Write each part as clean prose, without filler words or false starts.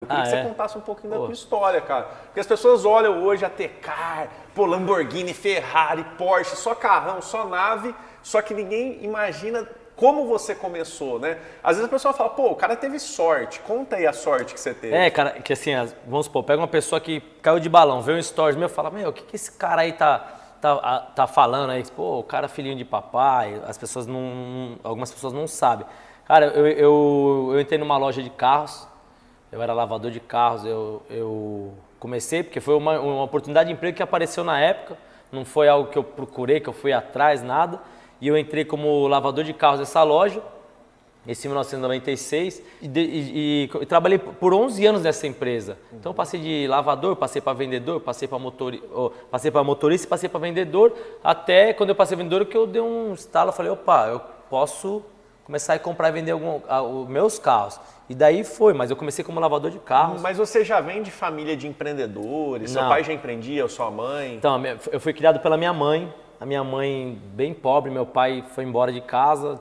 queria que você contasse um pouquinho da tua história, cara. Porque as pessoas olham hoje a Tecar, pô, Lamborghini, Ferrari, Porsche, só carrão, só nave, só que ninguém imagina como você começou, né? Às vezes a pessoa fala, pô, o cara teve sorte. Conta aí a sorte que você teve. Cara, que assim, vamos supor, pega uma pessoa que caiu de balão, vê um stories meu e fala, meu, o que esse cara aí tá falando aí? Pô, o cara é filhinho de papai, algumas pessoas não sabem. Cara, eu entrei numa loja de carros, eu era lavador de carros, eu comecei porque foi uma oportunidade de emprego que apareceu na época, não foi algo que eu procurei, que eu fui atrás, nada. E eu entrei como lavador de carros nessa loja, esse em 1996, e trabalhei por 11 anos nessa empresa. Então eu passei de lavador, passei para vendedor, passei para motorista e passei para vendedor, até quando eu passei vendedor que eu dei um estalo, eu falei, opa, eu posso começar a comprar e vender os meus carros. E daí foi, mas eu comecei como lavador de carros. Mas você já vem de família de empreendedores? Seu pai já empreendia, ou sua mãe? Então, eu fui criado pela minha mãe. A minha mãe bem pobre, meu pai foi embora de casa,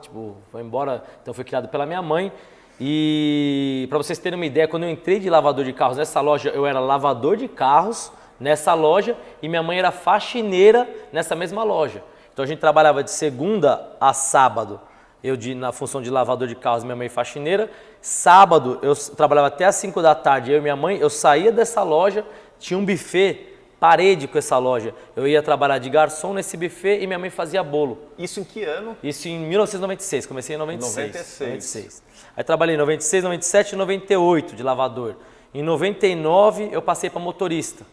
foi embora, então fui criado pela minha mãe. E para vocês terem uma ideia, quando eu entrei de lavador de carros nessa loja, eu era lavador de carros nessa loja e minha mãe era faxineira nessa mesma loja. Então a gente trabalhava de segunda a sábado, na função de lavador de carros, minha mãe faxineira. Sábado eu trabalhava até às 5 da tarde, eu e minha mãe, eu saía dessa loja, tinha um buffet, parede com essa loja. Eu ia trabalhar de garçom nesse buffet e minha mãe fazia bolo. Isso em que ano? Isso em 1996, comecei em 96. 96. Aí trabalhei em 96, 97 e 98 de lavador. Em 99 eu passei para motorista.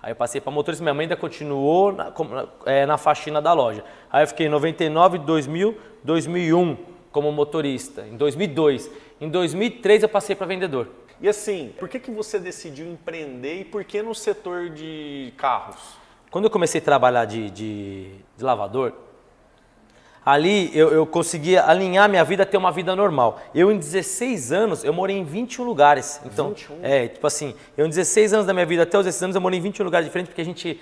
Aí eu passei para motorista, minha mãe ainda continuou na faxina da loja. Aí eu fiquei em 99, 2000, 2001 como motorista. Em 2002. Em 2003 eu passei para vendedor. E assim, por que você decidiu empreender e por que no setor de carros? Quando eu comecei a trabalhar de lavador, ali eu conseguia alinhar minha vida a ter uma vida normal. Eu em 16 anos, eu morei em 21 lugares. Então, 21? tipo assim, eu em 16 anos da minha vida, até os 16 anos, eu morei em 21 lugares diferentes, porque a gente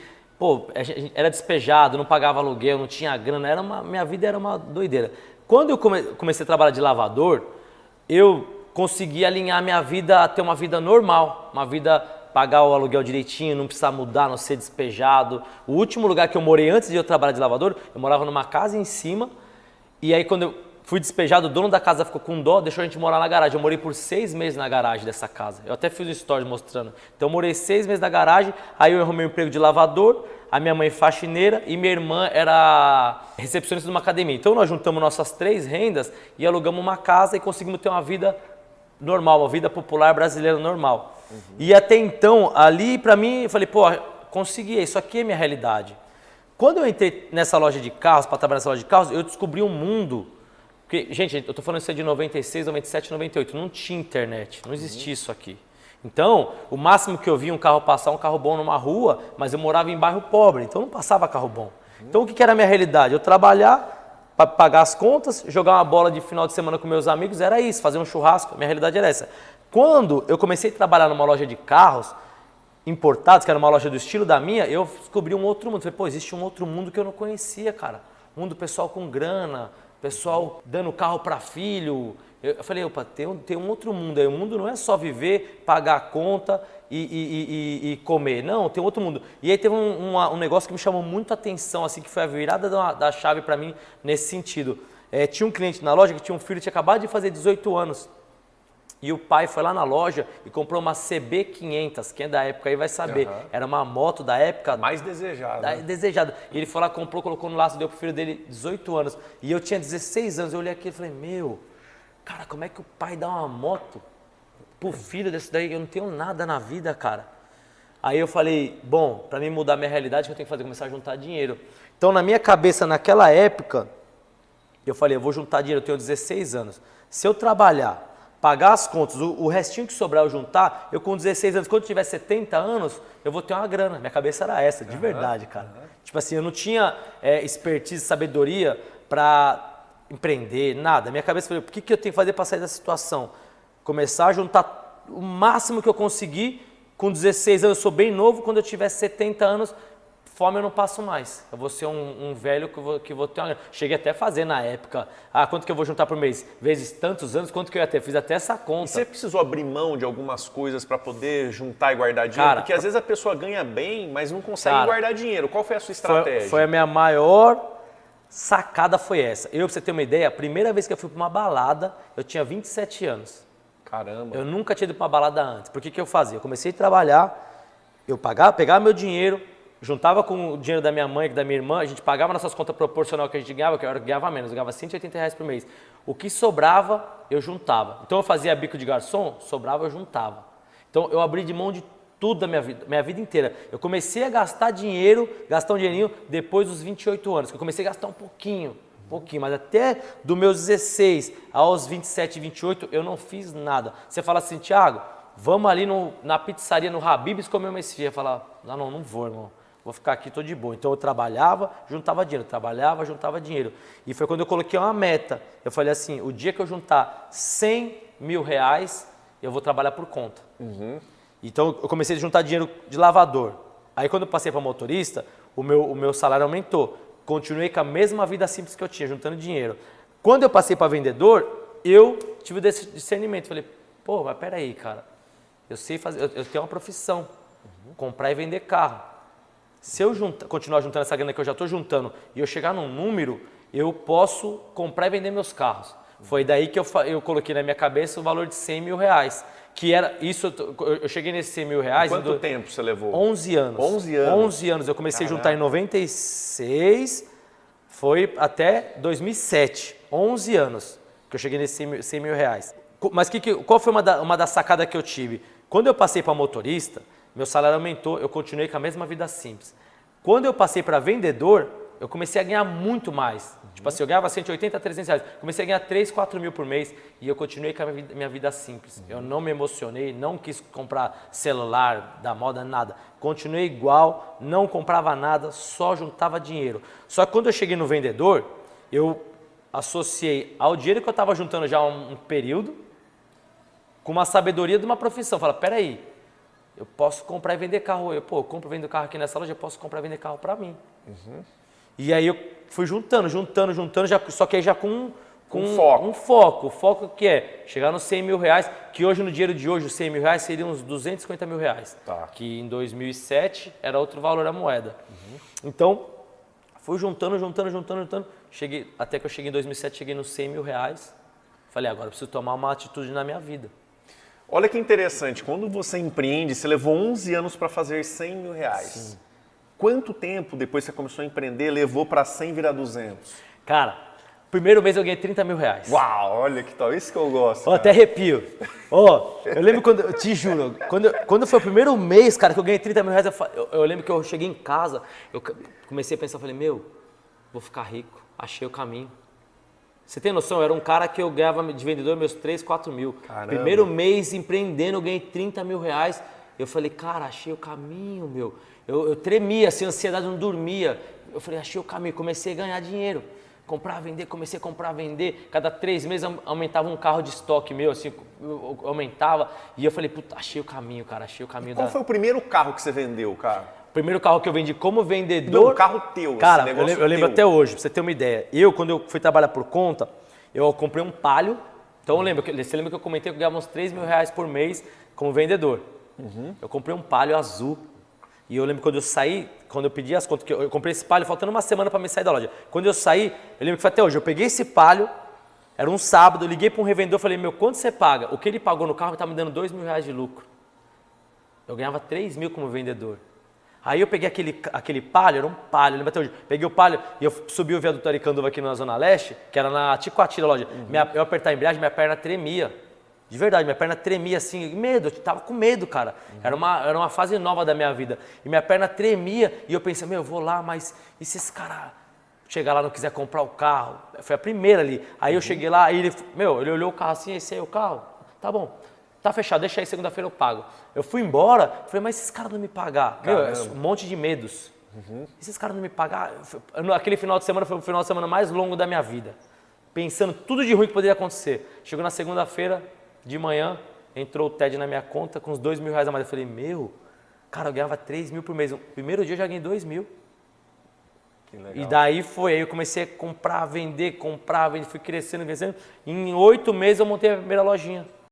era despejado, não pagava aluguel, não tinha grana, minha vida era uma doideira. Quando eu comecei a trabalhar de lavador, eu consegui alinhar minha vida a ter uma vida normal, uma vida, pagar o aluguel direitinho, não precisar mudar, não ser despejado. O último lugar que eu morei antes de eu trabalhar de lavador, eu morava numa casa em cima, e aí quando eu fui despejado, o dono da casa ficou com dó, deixou a gente morar na garagem. Eu morei por 6 meses na garagem dessa casa, eu até fiz um story mostrando. Então eu morei 6 meses na garagem, aí eu arrumei um emprego de lavador, a minha mãe faxineira e minha irmã era recepcionista de uma academia. Então nós juntamos nossas 3 rendas e alugamos uma casa e conseguimos ter uma vida normal, uma vida popular brasileira normal. E até então, ali pra mim, eu falei, pô, consegui, isso aqui é minha realidade. Quando eu entrei nessa loja de carros, para trabalhar nessa loja de carros, eu descobri um mundo, porque, gente, eu tô falando isso de 96, 97, 98, não tinha internet, não existia isso aqui. Então, o máximo que eu via um carro passar, um carro bom numa rua, mas eu morava em bairro pobre, então não passava carro bom. Então o que era a minha realidade? Eu trabalhar, para pagar as contas, jogar uma bola de final de semana com meus amigos, era isso, fazer um churrasco, minha realidade era essa. Quando eu comecei a trabalhar numa loja de carros importados, que era uma loja do estilo da minha, eu descobri um outro mundo. Falei, pô, existe um outro mundo que eu não conhecia, cara. Mundo pessoal com grana, pessoal dando carro para filho. Eu falei, opa, tem um outro mundo aí. O mundo não é só viver, pagar a conta e comer. Não, tem outro mundo. E aí teve um negócio que me chamou muito a atenção, assim, que foi a virada da chave para mim nesse sentido. Tinha um cliente na loja que tinha um filho que tinha acabado de fazer 18 anos. E o pai foi lá na loja e comprou uma CB500, quem é da época aí vai saber. Era uma moto da época. Mais desejada. Desejada. E ele foi lá, comprou, colocou no laço, deu pro filho dele 18 anos. E eu tinha 16 anos, eu olhei aqui e falei, meu, cara, como é que o pai dá uma moto pro filho desse daí? Eu não tenho nada na vida, cara. Aí eu falei, bom, para mim mudar minha realidade, o que eu tenho que fazer? Começar a juntar dinheiro. Então, na minha cabeça, naquela época, eu falei, eu vou juntar dinheiro, eu tenho 16 anos. Se eu trabalhar, pagar as contas, o restinho que sobrar eu juntar, eu com 16 anos, quando eu tiver 70 anos, eu vou ter uma grana. Minha cabeça era essa, de verdade, cara. Tipo assim, eu não tinha expertise, sabedoria para empreender, nada. Minha cabeça foi, o que eu tenho que fazer para sair dessa situação? Começar a juntar o máximo que eu conseguir. Com 16 anos, eu sou bem novo, quando eu tiver 70 anos, fome eu não passo mais. Eu vou ser um velho que vou ter uma... Cheguei até a fazer na época. Quanto que eu vou juntar por mês? Vezes tantos anos, quanto que eu ia ter? Fiz até essa conta. E você precisou abrir mão de algumas coisas para poder juntar e guardar dinheiro? Cara, porque às vezes a pessoa ganha bem, mas não consegue guardar dinheiro. Qual foi a sua estratégia? Foi a minha maior sacada foi essa. Pra você ter uma ideia, a primeira vez que eu fui para uma balada, eu tinha 27 anos. Caramba. Eu nunca tinha ido para uma balada antes. Por que eu fazia? Eu comecei a trabalhar, eu pegava meu dinheiro, juntava com o dinheiro da minha mãe e da minha irmã, a gente pagava nossas contas proporcional que a gente ganhava, que eu ganhava menos, eu ganhava R$180 por mês. O que sobrava, eu juntava. Então eu fazia bico de garçom, sobrava, eu juntava. Então eu abri de mão de tudo da minha vida inteira. Eu comecei a gastar dinheiro, gastar um dinheirinho depois dos 28 anos, que eu comecei a gastar um pouquinho, mas até dos meus 16 aos 27, 28, eu não fiz nada. Você fala assim, Thiago, vamos ali na pizzaria, no Habib's comer uma esfirra. Eu falava, não vou, irmão. Vou ficar aqui, tô de boa. Então eu trabalhava, juntava dinheiro. E foi quando eu coloquei uma meta. Eu falei assim, o dia que eu juntar R$100 mil, eu vou trabalhar por conta. Então eu comecei a juntar dinheiro de lavador. Aí quando eu passei para motorista, o meu salário aumentou. Continuei com a mesma vida simples que eu tinha, juntando dinheiro. Quando eu passei para vendedor, eu tive o discernimento. Falei, pô, mas peraí, cara. Eu sei fazer, eu tenho uma profissão. Comprar e vender carro. Se eu continuar juntando essa grana que eu já estou juntando e eu chegar num número, eu posso comprar e vender meus carros. Foi daí que eu coloquei na minha cabeça o valor de R$100 mil. Que era isso, eu cheguei nesses R$100 mil. Quanto tempo você levou? 11 anos. 11 anos? 11 anos. Eu comecei a juntar em 96, foi até 2007. 11 anos que eu cheguei nesses R$100 mil. Mas qual foi uma das sacadas que eu tive? Quando eu passei para motorista, meu salário aumentou, eu continuei com a mesma vida simples. Quando eu passei para vendedor, eu comecei a ganhar muito mais. Tipo assim, eu ganhava 180 a 300 reais. Comecei a ganhar 3, 4 mil por mês e eu continuei com a minha vida simples. Eu não me emocionei, não quis comprar celular da moda, nada. Continuei igual, não comprava nada, só juntava dinheiro. Só que quando eu cheguei no vendedor, eu associei ao dinheiro que eu estava juntando já há um período com uma sabedoria de uma profissão. Fala, peraí, eu posso comprar e vender carro. Eu compro e vendo carro aqui nessa loja, eu posso comprar e vender carro para mim. E aí eu fui juntando, só que aí já com um foco. O foco que é chegar nos R$100 mil, que hoje no dinheiro de hoje os R$100 mil seriam uns R$250 mil. Tá. Que em 2007 era outro valor a moeda. Então, fui juntando. Até que eu cheguei em 2007, cheguei nos R$100 mil. Falei, agora eu preciso tomar uma atitude na minha vida. Olha que interessante, quando você empreende, você levou 11 anos para fazer R$100 mil. Sim. Quanto tempo depois que você começou a empreender levou para 100 virar 200? Cara, primeiro mês eu ganhei R$30 mil. Uau, olha que tal, isso que eu gosto. Até arrepio. Eu lembro quando, eu te juro, quando foi o primeiro mês, cara, que eu ganhei R$30 mil, eu lembro que eu cheguei em casa, eu comecei a pensar, falei, vou ficar rico, achei o caminho. Você tem noção? Eu era um cara que eu ganhava de vendedor meus 3, 4 mil. Caramba. Primeiro mês empreendendo, eu ganhei R$30 mil. Eu falei, cara, achei o caminho, meu. Eu tremia, assim, a ansiedade não dormia. Eu falei, achei o caminho, comecei a ganhar dinheiro. Comecei a comprar, vender. Cada 3 meses aumentava um carro de estoque meu, assim, aumentava. E eu falei, puta, achei o caminho, cara, achei o caminho. Qual foi o primeiro carro que você vendeu, cara? O primeiro carro que eu vendi como vendedor... Não, carro teu, cara, eu lembro até hoje, pra você ter uma ideia. Quando eu fui trabalhar por conta, eu comprei um Palio. Então você lembra que eu comentei que eu ganhava uns R$3 mil por mês como vendedor. Eu comprei um Palio azul. E eu lembro quando eu saí, quando eu pedi as contas, que eu comprei esse Palio faltando uma semana para me sair da loja. Quando eu saí, eu lembro que foi até hoje, eu peguei esse Palio, era um sábado, eu liguei para um revendedor e falei, quanto você paga? O que ele pagou no carro estava me dando R$2 mil de lucro. Eu ganhava 3 mil como vendedor. Aí eu peguei aquele Palio, era um Palio, lembra até hoje, peguei o Palio e eu subi o viaduto Aricanduva aqui na Zona Leste, que era na Ticoatira loja. Eu apertar a embreagem, minha perna tremia. De verdade, minha perna tremia assim, medo, eu tava com medo, cara. Era uma fase nova da minha vida. E minha perna tremia e eu pensei, eu vou lá, mas e se esse cara chegar lá e não quiser comprar o carro? Foi a primeira ali. Aí eu cheguei lá, e ele olhou o carro assim, esse aí é o carro? Tá bom, tá fechado, deixa aí, segunda-feira eu pago. Eu fui embora, falei, mas esses caras não me pagar? Um monte de medos. E se esses caras não me pagar? Aquele final de semana foi o final de semana mais longo da minha vida. Pensando tudo de ruim que poderia acontecer. Chegou na segunda-feira, de manhã, entrou o TED na minha conta com uns R$2 mil a mais. Eu falei, cara, eu ganhava 3 mil por mês. No primeiro dia eu já ganhei 2 mil. Que legal. E daí aí eu comecei a comprar, vender, fui crescendo. Em 8 meses eu montei a primeira lojinha.